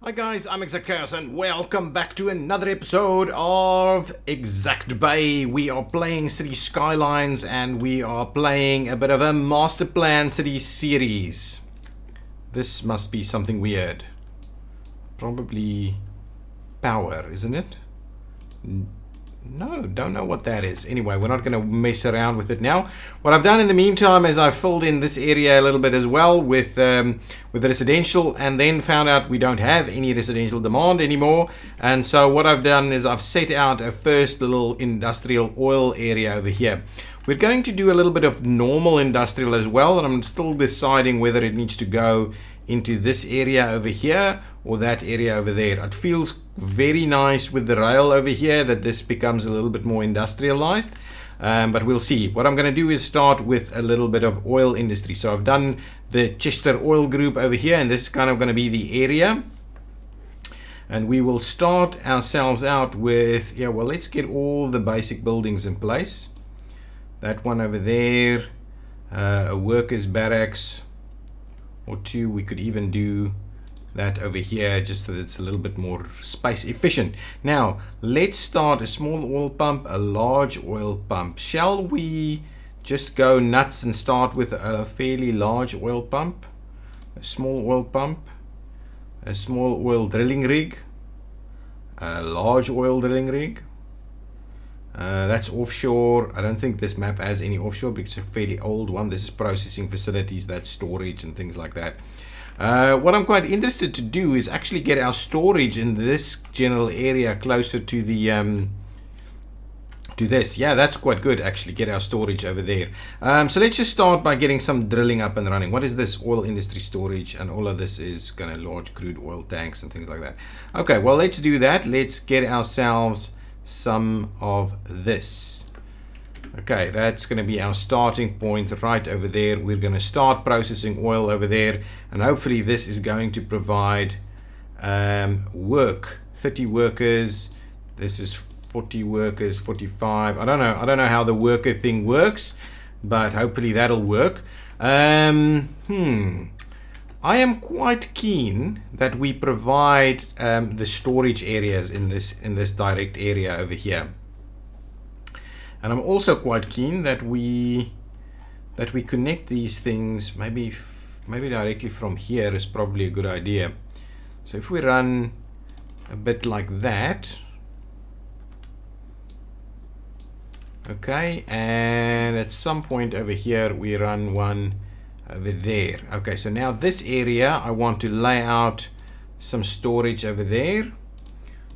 Hi guys, I'm ExactChaos and welcome back to another episode of Exact Bay. We are playing Cities Skylines and we are playing a bit of a master plan city series. This must be something weird. Probably power, isn't it? No, don't know what that is. Anyway, we're not going to mess around with it now. What I've done in the meantime is I've filled in this area a little bit as well with residential, and then found out we don't have any residential demand anymore. And so what I've done is I've set out a first little industrial oil area over here. We're going to do a little bit of normal industrial as well, and I'm still deciding whether it needs to go into this area over here or that area over there. It feels very nice with the rail over here that this becomes a little bit more industrialized, but we'll see. What I'm going to do is start with a little bit of oil industry. So I've done the Chester oil group over here, and this is kind of going to be the area, and we will start ourselves out with, yeah, well, let's get all the basic buildings in place. That one over there, a workers barracks or two. We could even do that over here just so that it's a little bit more space efficient. Now let's start a small oil pump, a large oil pump. Shall we just go nuts and start with a fairly large oil pump, a small oil pump, a small oil drilling rig, a large oil drilling rig? That's offshore. I don't think this map has any offshore because it's a fairly old one. This is processing facilities, that's storage and things like that. What I'm quite interested to do is actually get our storage in this general area closer to the to this. Yeah, that's quite good actually, get our storage over there. So let's just start by getting some drilling up and running. What is this? Oil industry storage, and all of this is kind of large crude oil tanks and things like that. Okay, well, let's do that. Let's get ourselves some of this. Okay, that's going to be our starting point right over there. We're going to start processing oil over there, and hopefully this is going to provide work. 30 workers. This is 40 workers, 45. I don't know how the worker thing works, but hopefully that'll work. I am quite keen that we provide the storage areas in this direct area over here, and I'm also quite keen that we connect these things. Maybe directly from here is probably a good idea. So if we run a bit like that, okay, and at some point over here we run one over there. Okay, so now this area I want to lay out some storage over there.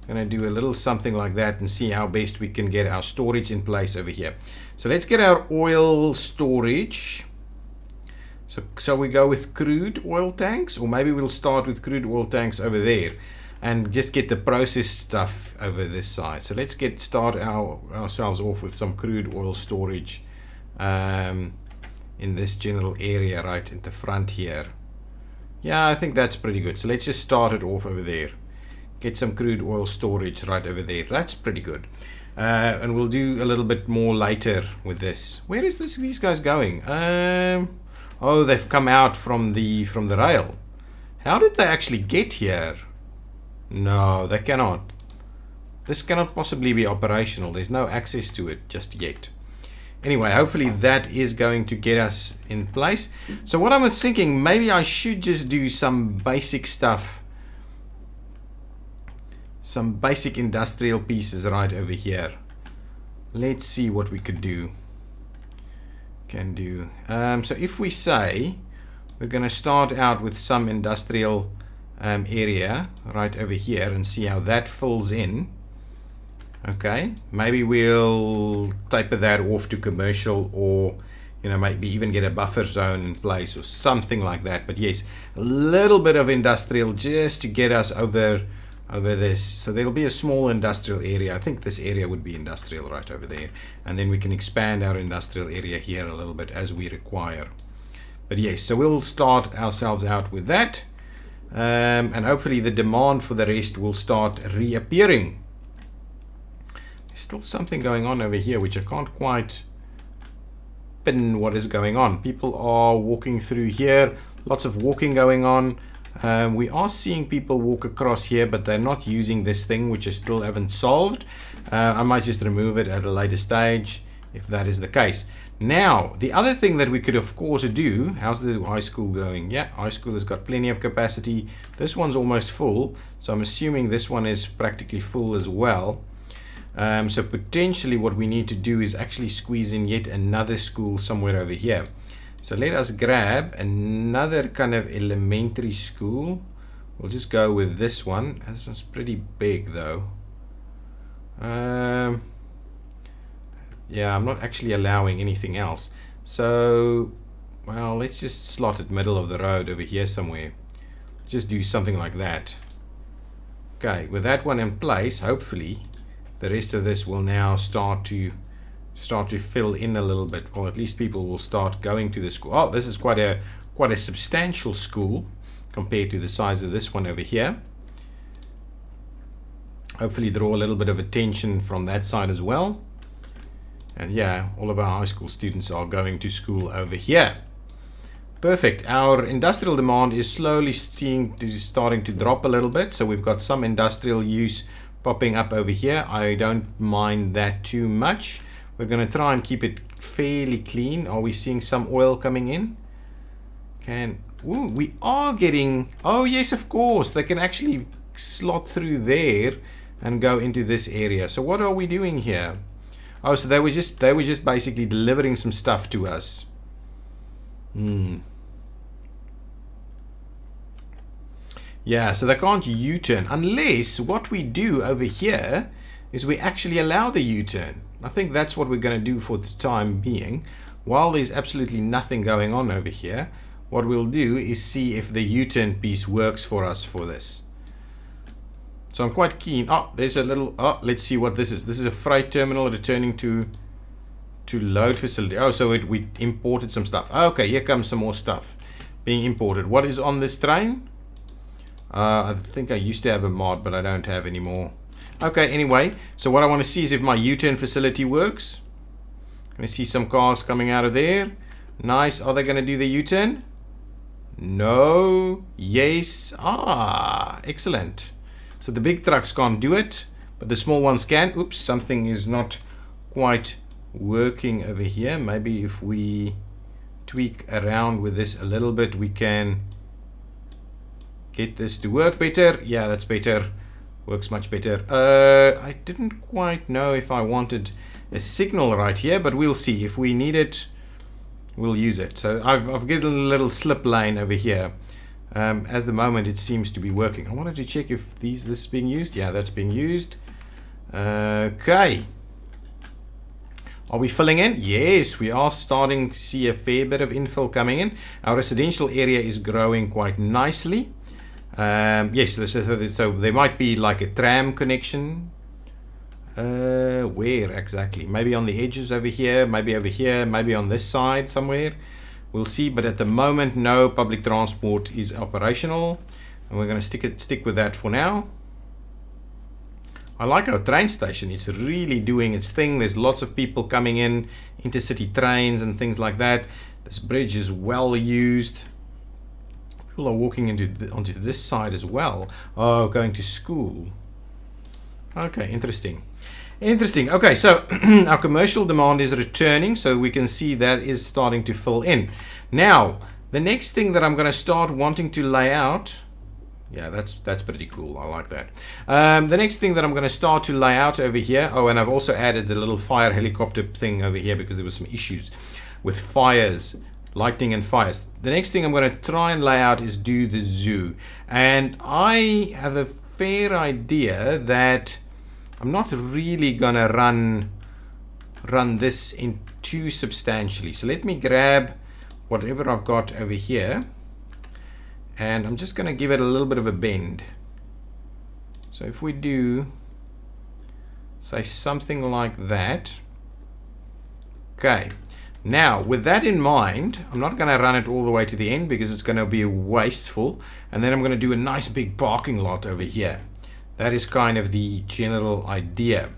I'm going to do a little something like that and see how best we can get our storage in place over here. So let's get our oil storage. So we go with crude oil tanks, or maybe we'll start with crude oil tanks over there and just get the processed stuff over this side. So let's start ourselves off with some crude oil storage in this general area right in the front here. Yeah, I think that's pretty good. So let's just start it off over there. Get some crude oil storage right over there. That's pretty good. And we'll do a little bit more later with this. Where is these guys going? Oh, they've come out from the rail. How did they actually get here? No, they cannot. This cannot possibly be operational. There's no access to it just yet. Anyway, hopefully that is going to get us in place. So what I was thinking, maybe I should just do some basic stuff, some basic industrial pieces right over here. Let's see what we could do. So if we say we're going to start out with some industrial area right over here and see how that fills in. Okay, maybe we'll taper that off to commercial, or maybe even get a buffer zone in place or something like that. But yes, a little bit of industrial just to get us over this. So there'll be a small industrial area. I think this area would be industrial right over there, and then we can expand our industrial area here a little bit as we require. But yes, so we'll start ourselves out with that, and hopefully the demand for the rest will start reappearing. There's still something going on over here which I can't quite pin what is going on. People are walking through here, lots of walking going on. We are seeing people walk across here, but they're not using this thing, which I still haven't solved. I might just remove it at a later stage if that is the case. Now, the other thing that we could of course do, how's the high school going? Yeah, high school has got plenty of capacity. This one's almost full, so I'm assuming this one is practically full as well. So potentially what we need to do is actually squeeze in yet another school somewhere over here. So let us grab another kind of elementary school. We'll just go with this one. This one's pretty big though. Yeah, I'm not actually allowing anything else. So, well, let's just slot it middle of the road over here somewhere. Just do something like that. Okay, with that one in place, hopefully the rest of this will now start to fill in a little bit. Or at least people will start going to the school. Oh, this is quite a substantial school compared to the size of this one over here. Hopefully draw a little bit of attention from that side as well. And yeah, all of our high school students are going to school over here. Perfect. Our industrial demand is slowly starting to drop a little bit. So we've got some industrial use popping up over here. I don't mind that too much. We're going to try and keep it fairly clean. Are we seeing some oil coming in? Ooh, we are getting... Oh yes, of course. They can actually slot through there and go into this area. So what are we doing here? Oh, so they were just basically delivering some stuff to us. Yeah, so they can't U-turn unless what we do over here is we actually allow the U-turn. I think that's what we're going to do for the time being. While there's absolutely nothing going on over here, what we'll do is see if the U-turn piece works for us for this. So I'm quite keen. Oh, there's a little... Oh, let's see what this is. This is a freight terminal returning to load facility. Oh, so we imported some stuff. Okay, here comes some more stuff being imported. What is on this train? I think I used to have a mod, but I don't have anymore. Okay, anyway. So what I want to see is if my U-turn facility works. I'm going to see some cars coming out of there. Nice. Are they going to do the U-turn? No. Yes. Ah, excellent. So the big trucks can't do it, but the small ones can. Oops, something is not quite working over here. Maybe if we tweak around with this a little bit, we can get this to work better. Yeah, that's better. Works much better. I didn't quite know if I wanted a signal right here, but we'll see. If we need it, we'll use it. So I've given a little slip lane over here. At the moment it seems to be working. I wanted to check if this is being used. Yeah, that's being used. Okay. Are we filling in? Yes, we are starting to see a fair bit of infill coming in. Our residential area is growing quite nicely. Yes, so there might be like a tram connection. Where exactly? Maybe on the edges over here, maybe on this side somewhere. We'll see, but at the moment, no public transport is operational, and we're going to stick with that for now. I like our train station. It's really doing its thing. There's lots of people coming in, intercity trains and things like that. This bridge is well used. People are walking onto this side as well. Oh, going to school. Okay, interesting. Okay, so our commercial demand is returning, so we can see that is starting to fill in. Now, the next thing that I'm going to start wanting to lay out, yeah, that's pretty cool. I like that. The next thing that I'm going to start to lay out over here, oh, and I've also added the little fire helicopter thing over here because there was some issues with fires, lightning and fires. The next thing I'm going to try and lay out is do the zoo, and I have a fair idea that I'm not really gonna run this in too substantially. So let me grab whatever I've got over here, and I'm just gonna give it a little bit of a bend. So if we do say something like that. Okay, now with that in mind, I'm not gonna run it all the way to the end because it's gonna be wasteful, and then I'm gonna do a nice big parking lot over here. That is kind of the general idea.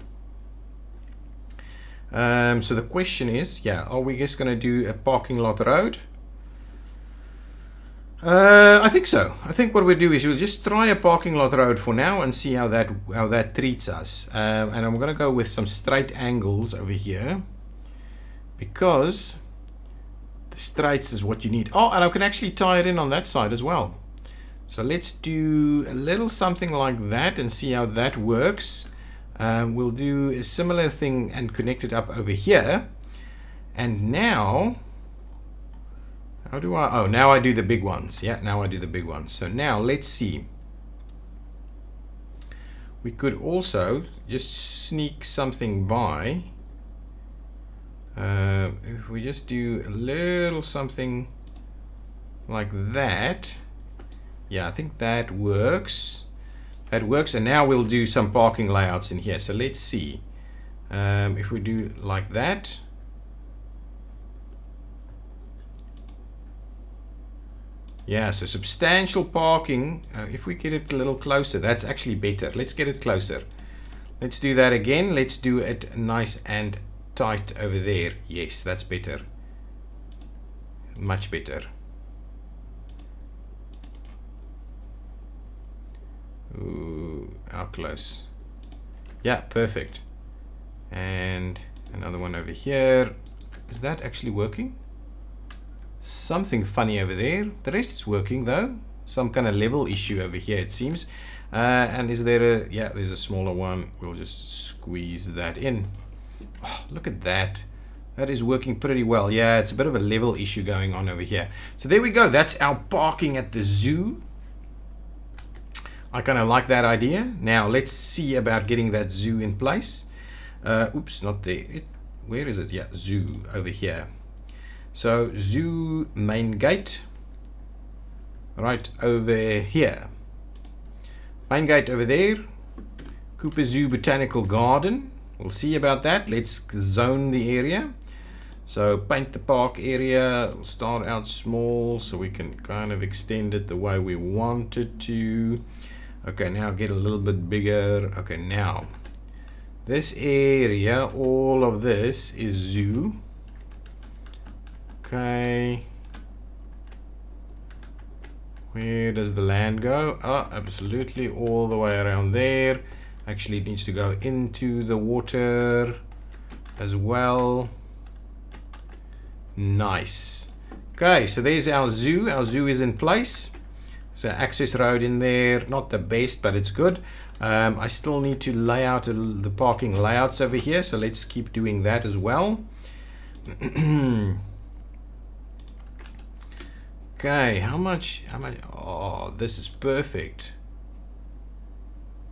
So the question is, yeah, are we just going to do a parking lot road? I think so. I think what we'll do is we'll just try a parking lot road for now and see how that treats us. And I'm going to go with some straight angles over here because the straights is what you need. Oh, and I can actually tie it in on that side as well. So let's do a little something like that and see how that works. We'll do a similar thing and connect it up over here. And now, how do I? Oh, now I do the big ones. Yeah, now I do the big ones. So now let's see. We could also just sneak something by. If we just do a little something like that. Yeah, I think that works. That works. And now we'll do some parking layouts in here. So let's see. If we do like that. Yeah, so substantial parking. If we get it a little closer, that's actually better. Let's get it closer. Let's do that again. Let's do it nice and tight over there. Yes, that's better. Much better. Ooh, how close? Yeah, perfect. And another one over here. Is that actually working? Something funny over there. The rest is working though. Some kind of level issue over here it seems. And is there a... yeah, there's a smaller one. We'll just squeeze that in. Oh, look at that. That is working pretty well. Yeah, it's a bit of a level issue going on over here. So there we go. That's our parking at the zoo. I kind of like that idea. Now let's see about getting that zoo in place. Oops, not there. Where is it? Yeah, zoo over here. So zoo main gate right over here. Main gate over there. Cooper Zoo Botanical Garden. We'll see about that. Let's zone the area. So paint the park area. We'll start out small so we can kind of extend it the way we want it to. Okay, now get a little bit bigger. Okay, now this area, all of this is zoo. Okay, where does the land go? Oh, absolutely all the way around there. Actually, it needs to go into the water as well. Nice. Okay, so there's our zoo. Our zoo is in place. So access road in there, not the best, but it's good. I still need to lay out the parking layouts over here, so let's keep doing that as well. Okay, how much? Oh, this is perfect.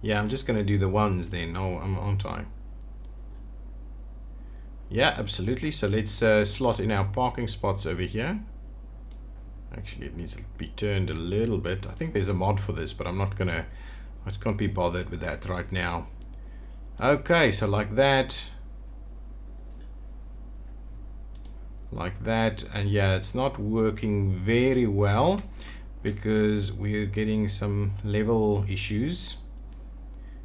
Yeah, I'm just going to do the ones then. Oh, aren't I? Yeah, absolutely. So let's slot in our parking spots over here. Actually, it needs to be turned a little bit. I think there's a mod for this, but I can't be bothered with that right now. Okay, so like that. Like that, and yeah, it's not working very well because we're getting some level issues,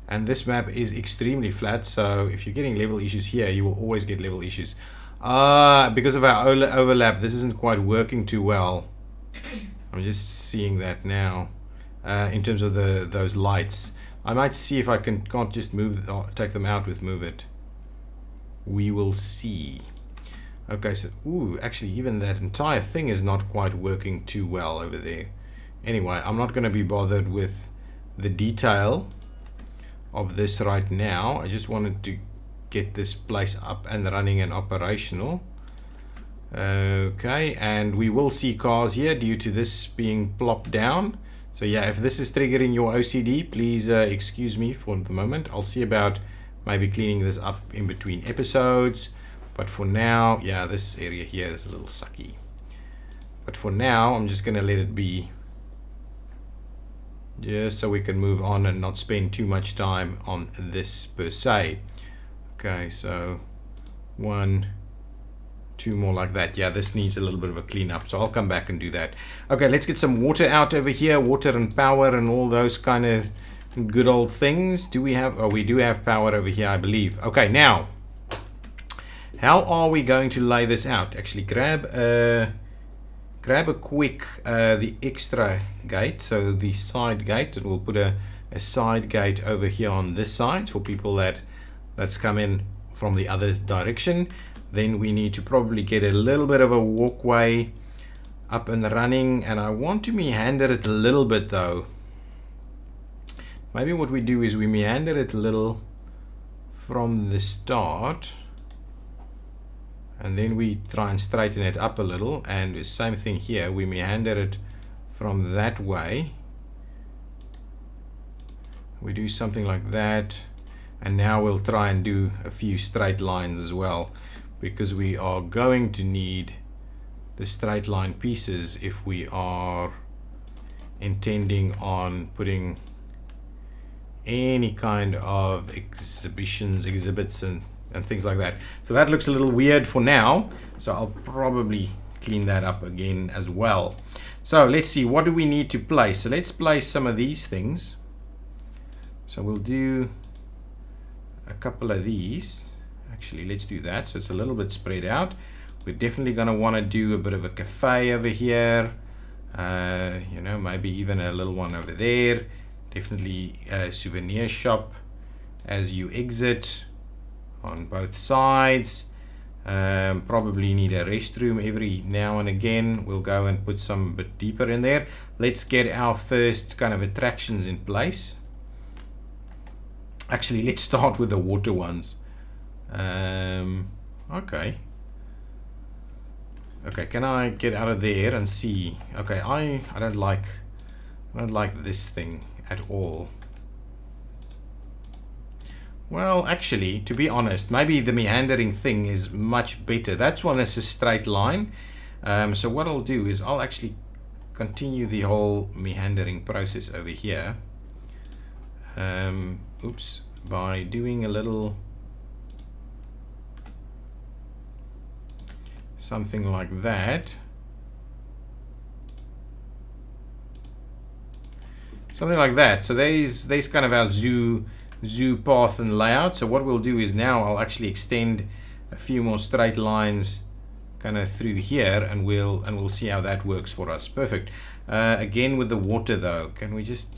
and this map is extremely flat, so if you're getting level issues here, you will always get level issues. Because of our overlap, this isn't quite working too well. I'm just seeing that now. In terms of those lights, I might see if I can't just take them out with move it. We will see. Okay, so actually even that entire thing is not quite working too well over there. Anyway, I'm not going to be bothered with the detail of this right now. I just wanted to get this place up and running and operational. Okay, and we will see cars here due to this being plopped down. So yeah, if this is triggering your OCD, please excuse me for the moment. I'll see about maybe cleaning this up in between episodes. But for now, yeah, this area here is a little sucky. But for now, I'm just going to let it be. Just so we can move on and not spend too much time on this per se. Okay, so 1, 2 more like that. Yeah, this needs a little bit of a cleanup, so I'll come back and do that. Okay, let's get some water out over here. Water and power and all those kind of good old things. Do we have... oh, we do have power over here, I believe. Okay, now... how are we going to lay this out? Actually, grab a grab a quick the extra gate, so the side gate, and we'll put a side gate over here on this side for people that's come in from the other direction. Then we need to probably get a little bit of a walkway up and running, and I want to meander it a little bit though. Maybe what we do is we meander it a little from the start, and then we try and straighten it up a little, and the same thing here, we meander it from that way. We do something like that, and now we'll try and do a few straight lines as well, because we are going to need the straight line pieces if we are intending on putting any kind of exhibits and things like that. So that looks a little weird for now, so I'll probably clean that up again as well. So let's see, what do we need to place? So let's place some of these things. So we'll do a couple of these. Actually, let's do that so it's a little bit spread out. We're definitely going to want to do a bit of a cafe over here, you know, maybe even a little one over there. Definitely a souvenir shop as you exit on both sides. Probably need a restroom every now and again. We'll go and put some a bit deeper in there. Let's get our first kind of attractions in place. Actually, let's start with the water ones. Okay, can I get out of there and see? Okay, I don't like this thing at all. Well, actually, to be honest, maybe the meandering thing is much better. That's one that's a straight line. So what I'll do is I'll actually continue the whole meandering process over here. Oops, by doing a little something like that. Something like that. So there's kind of our zoo path and layout. So what we'll do is now I'll actually extend a few more straight lines kind of through here, and we'll see how that works for us. Perfect. Again with the water though, can we just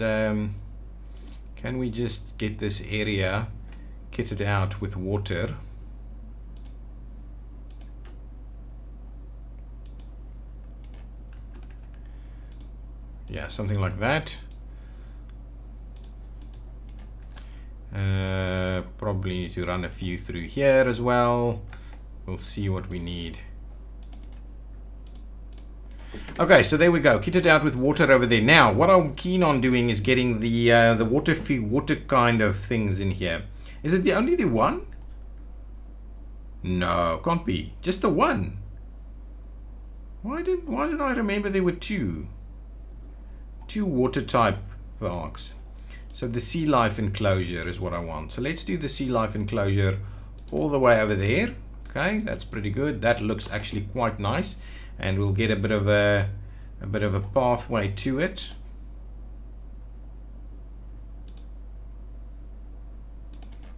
get this area kitted out with water? Yeah, something like that. Probably need to run a few through here as well. We'll see what we need. Okay, so there we go, kitted out with water over there. Now what I'm keen on doing is getting the water kind of things in here. Is it only the one? No, can't be, just the one. Why did I remember there were two water type parks? So the sea life enclosure is what I want. So let's do the sea life enclosure all the way over there. Okay, that's pretty good. That looks actually quite nice, and we'll get a bit of a pathway to it.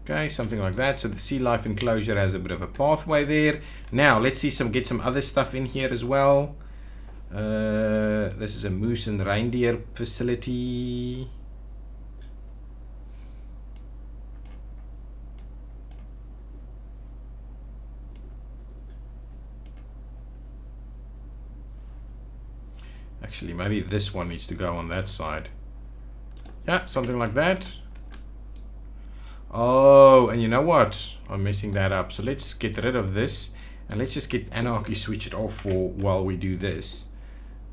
Okay, something like that. So the sea life enclosure has a bit of a pathway there. Now let's see get some other stuff in here as well. This is a moose and reindeer facility. Actually, maybe this one needs to go on that side. Yeah, something like that. Oh, and you know what? I'm messing that up. So let's get rid of this, and let's just get Anarchy switched off for while we do this.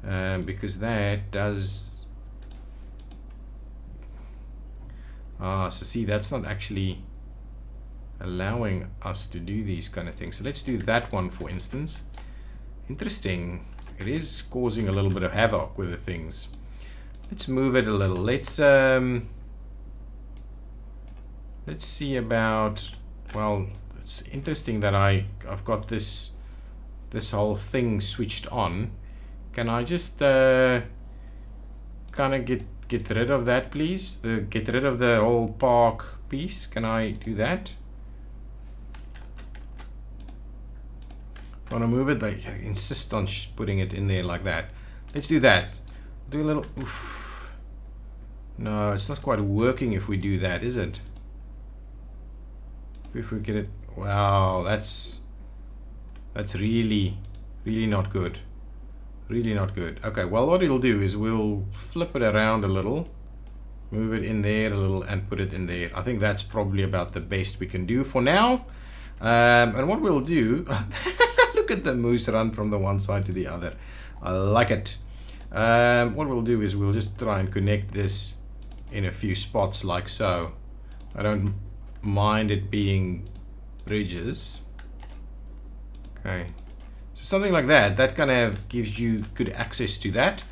Because that does... so see, that's not actually allowing us to do these kind of things. So let's do that one, for instance. Interesting. It is causing a little bit of havoc with the things. Let's move it a little. Let's see about... Well, it's interesting that I've got this whole thing switched on. Can I just kind of get rid of that, please? Get rid of the whole park piece. Can I do that? Want to move it? They insist on putting it in there like that. Let's do that. Do a little. Oof. No, it's not quite working if we do that, is it? If we get it. Wow, that's really not good. Really not good. Okay, well, what it'll do is we'll flip it around a little, move it in there a little, and put it in there. I think that's probably about the best we can do for now. And what we'll do, look at the moose run from the one side to the other. I like it. What we'll do is we'll just try and connect this in a few spots like so. I don't mind it being bridges. Okay. So something like that. That kind of gives you good access to that.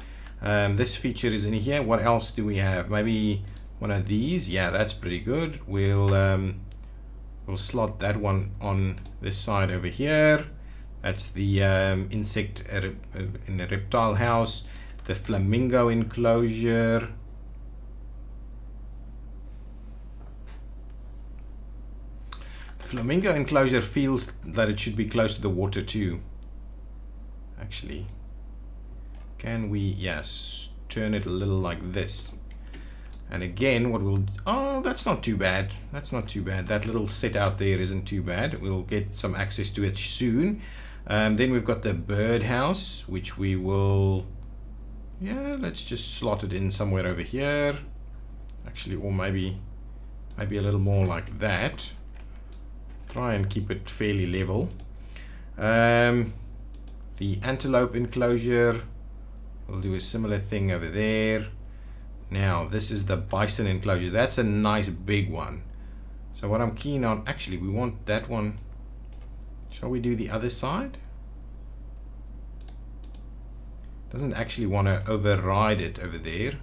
This feature is in here. What else do we have? Maybe one of these. Yeah, that's pretty good. We'll slot that one on this side over here. That's the insect in the reptile house. The flamingo enclosure. The flamingo enclosure feels that it should be close to the water too. Actually, can we, yes, turn it a little like this? And again, what we'll, oh, that's not too bad. That's not too bad. That little set out there isn't too bad. We'll get some access to it soon. Then we've got the birdhouse, which we will, yeah, let's just slot it in somewhere over here. Actually, or maybe a little more like that. Try and keep it fairly level. The antelope enclosure, we'll do a similar thing over there. Now this is the bison enclosure. That's a nice big one. So what I'm keen on, actually we want that one. Shall we do the other side? Doesn't actually want to override it over there.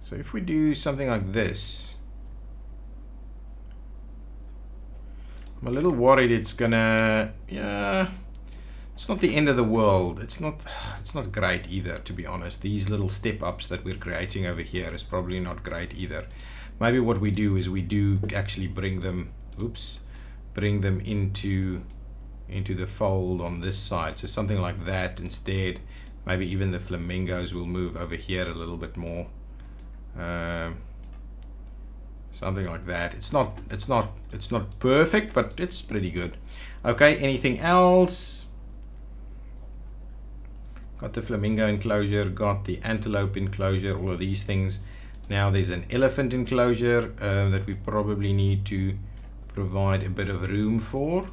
So if we do something like this, I'm a little worried it's gonna, yeah, it's not the end of the world. It's not great either, to be honest. These little step ups that we're creating over here is probably not great either. Maybe what we do is we do actually bring them, bring them into the fold on this side. So something like that instead. Maybe even the flamingos will move over here a little bit more. Something like that. It's not perfect, but it's pretty good. Okay, anything else? Got the flamingo enclosure, got the antelope enclosure, all of these things. Now there's an elephant enclosure that we probably need to provide a bit of room for.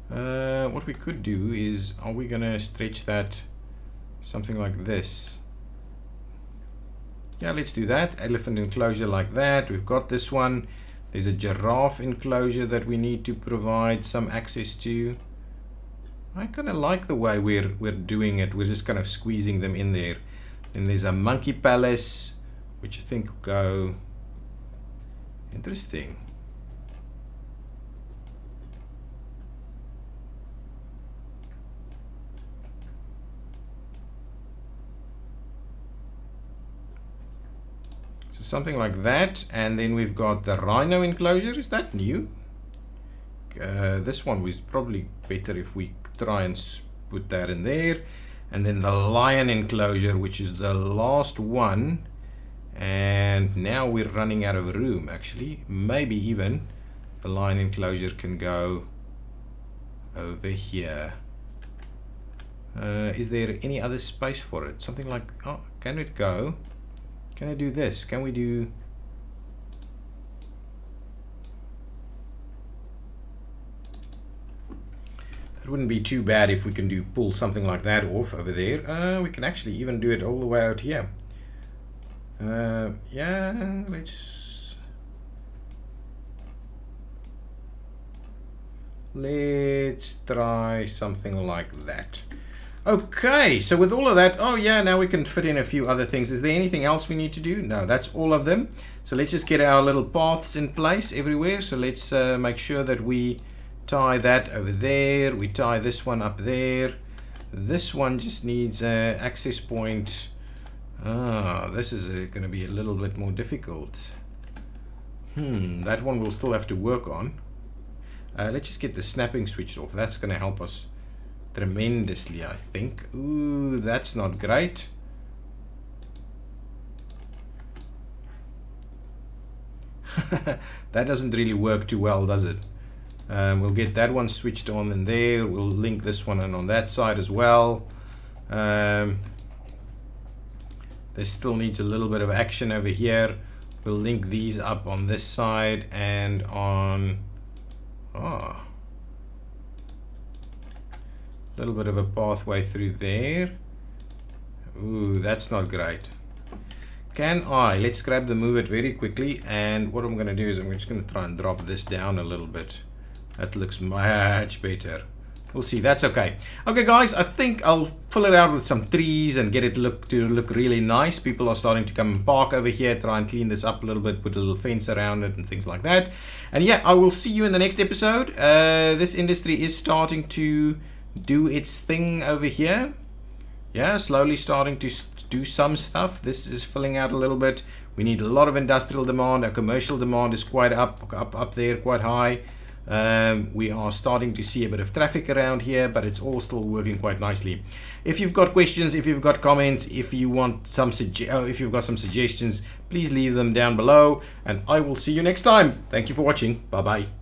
What we could do is, are we gonna stretch that something like this? Yeah, let's do that. Elephant enclosure like that. We've got this one. There's a giraffe enclosure that we need to provide some access to. I kind of like the way we're doing it. We're just kind of squeezing them in there. Then there's a monkey palace, which I think will go interesting. Something like that. And then we've got the rhino enclosure. Is that new? This one was probably better if we try and put that in there. And then the lion enclosure, which is the last one. And now we're running out of room, actually. Maybe even the lion enclosure can go over here. Is there any other space for it? Something like, oh, can it go? Can I do this? Can we do... It wouldn't be too bad if we can pull something like that off over there. We can actually even do it all the way out here. Yeah, let's try something like that. Okay, so with all of that, oh yeah, now we can fit in a few other things. Is there anything else we need to do? No, that's all of them. So let's just get our little paths in place everywhere. So let's make sure that we tie that over there. We tie this one up there. This one just needs an access point This is going to be a little bit more difficult. That one we'll still have to work on. Let's just get the snapping switched off. That's going to help us tremendously, I think. Ooh, that's not great. That doesn't really work too well, does it? We'll get that one switched on in there. We'll link this one in on that side as well. This still needs a little bit of action over here. We'll link these up on this side and on a little bit of a pathway through there. Ooh, that's not great. Let's grab the move it very quickly, and what I'm going to do is I'm just going to try and drop this down a little bit. That looks much better. We'll see. That's okay. Okay, guys, I think I'll fill it out with some trees and get it to look really nice. People are starting to come and park over here, try and clean this up a little bit, put a little fence around it and things like that. And yeah, I will see you in the next episode. This industry is starting to do its thing over here. Yeah, slowly starting to do some stuff. This is filling out a little bit. We need a lot of industrial demand. Our commercial demand is quite up there, quite high. We are starting to see a bit of traffic around here, but it's all still working quite nicely. If you've got questions, if you've got comments, if you want some if you've got some suggestions, please leave them down below, and I will see you next time. Thank you for watching. Bye bye.